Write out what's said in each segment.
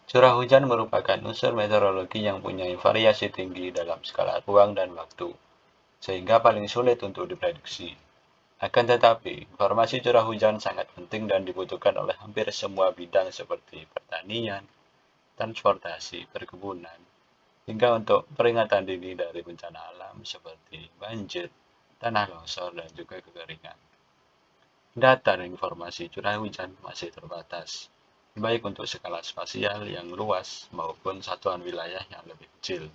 Curah hujan merupakan unsur meteorologi yang punya variasi tinggi dalam skala ruang dan waktu, sehingga paling sulit untuk diprediksi. Akan tetapi, informasi curah hujan sangat penting dan dibutuhkan oleh hampir semua bidang seperti pertanian, transportasi, perkebunan, hingga untuk peringatan dini dari bencana alam seperti banjir, tanah longsor, dan juga kekeringan. Data dan informasi curah hujan masih terbatas, baik untuk skala spasial yang luas maupun satuan wilayah yang lebih kecil.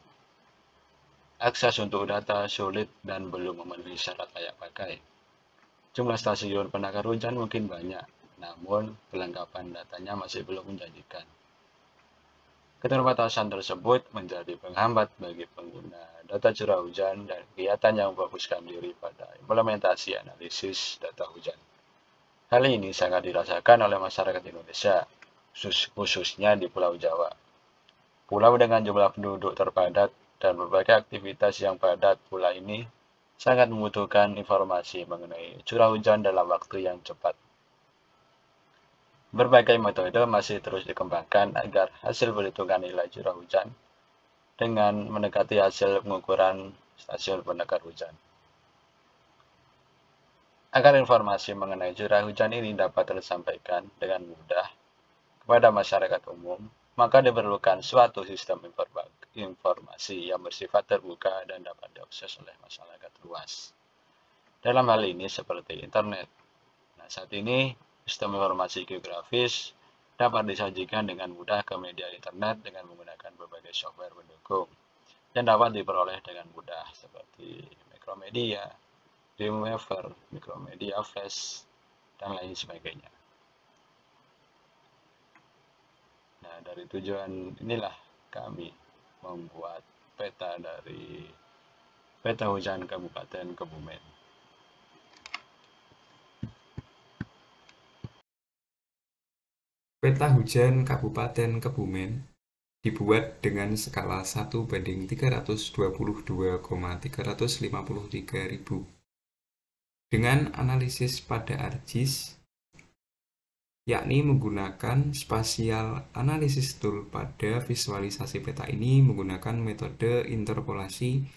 Akses untuk data sulit dan belum memenuhi syarat layak pakai. Jumlah stasiun penakar hujan mungkin banyak, namun kelengkapan datanya masih belum menjanjikan. Keterbatasan tersebut menjadi penghambat bagi pengguna data curah hujan dan kegiatan yang memfokuskan diri pada implementasi analisis data hujan. Hal ini sangat dirasakan oleh masyarakat Indonesia, khususnya di Pulau Jawa. Pulau dengan jumlah penduduk terpadat dan berbagai aktivitas yang padat pula ini sangat membutuhkan informasi mengenai curah hujan dalam waktu yang cepat. Berbagai metode masih terus dikembangkan agar hasil perhitungan nilai curah hujan dengan mendekati hasil pengukuran stasiun penakar hujan. Agar informasi mengenai curah hujan ini dapat tersampaikan dengan mudah kepada masyarakat umum, maka diperlukan suatu sistem informasi yang bersifat terbuka dan dapat diakses oleh masyarakat luas. Dalam hal ini seperti internet. Nah, saat ini sistem informasi geografis dapat disajikan dengan mudah ke media internet dengan menggunakan berbagai software pendukung yang dapat diperoleh dengan mudah seperti Macromedia, Dreamweaver, Micromedia Flash, dan lain sebagainya. Nah, dari tujuan inilah kami membuat peta hujan Kabupaten Kebumen. Peta hujan Kabupaten Kebumen dibuat dengan skala 1:322,353.000 dengan analisis pada ArcGIS, yakni menggunakan spatial analysis tool. Pada visualisasi peta ini menggunakan metode interpolasi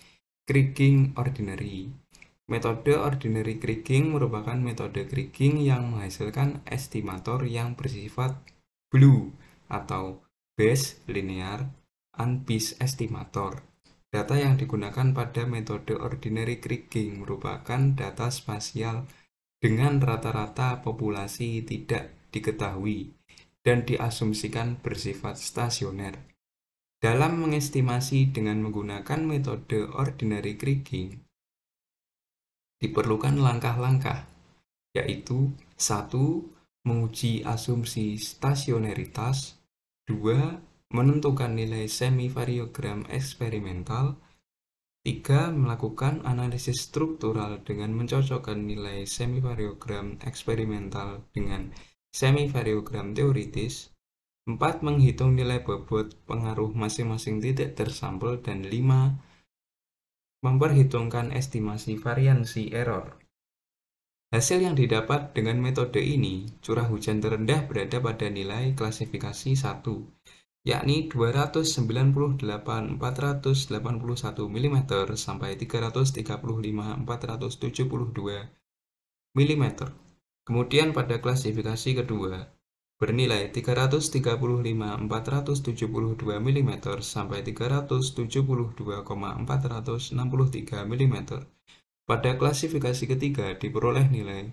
kriging ordinary. Metode ordinary kriging merupakan metode kriging yang menghasilkan estimator yang bersifat BLEU atau Base Linear Unbiased Estimator. Data yang digunakan pada metode ordinary kriging merupakan data spasial dengan rata-rata populasi tidak diketahui dan diasumsikan bersifat stasioner. Dalam mengestimasi dengan menggunakan metode ordinary kriging, diperlukan langkah-langkah, yaitu 1. Menguji asumsi stasioneritas, 2. Menentukan nilai semi-variogram eksperimental, 3. Melakukan analisis struktural dengan mencocokkan nilai semi-variogram eksperimental dengan semi-variogram teoritis, 4. Menghitung nilai bobot pengaruh masing-masing titik tersampel, dan 5. Memperhitungkan estimasi variansi error. Hasil yang didapat dengan metode ini, curah hujan terendah berada pada nilai klasifikasi 1, yakni 298.481 mm sampai 335.472 mm. Kemudian pada klasifikasi kedua, bernilai 335.472 mm sampai 372,463 mm. Pada klasifikasi ketiga diperoleh nilai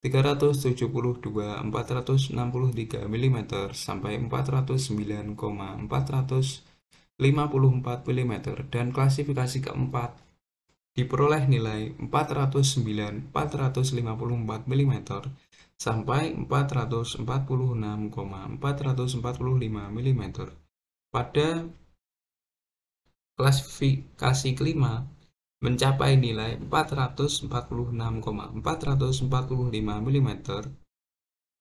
372.463 mm sampai 409,454 mm, dan klasifikasi keempat diperoleh nilai 409.454 mm sampai 446,445 mm. Pada klasifikasi kelima mencapai nilai 446,445 mm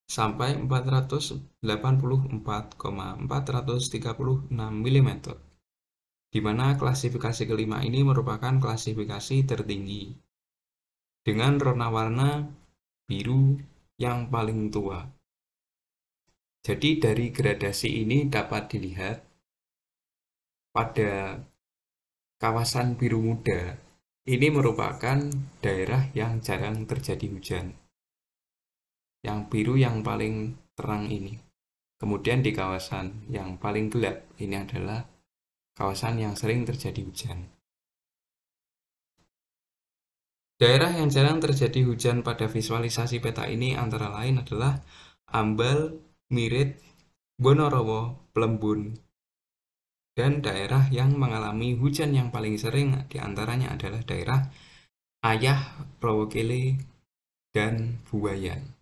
sampai 484,436 mm, di mana klasifikasi kelima ini merupakan klasifikasi tertinggi dengan rona warna biru yang paling tua. Jadi dari gradasi ini dapat dilihat pada kawasan biru muda ini merupakan daerah yang jarang terjadi hujan. Yang biru yang paling terang ini. Kemudian di kawasan yang paling gelap ini adalah kawasan yang sering terjadi hujan. Daerah yang jarang terjadi hujan pada visualisasi peta ini antara lain adalah Ambal, Mirit, Bonorowo, Plembun, dan daerah yang mengalami hujan yang paling sering diantaranya adalah daerah Ayah, Rowokele, dan Buayan.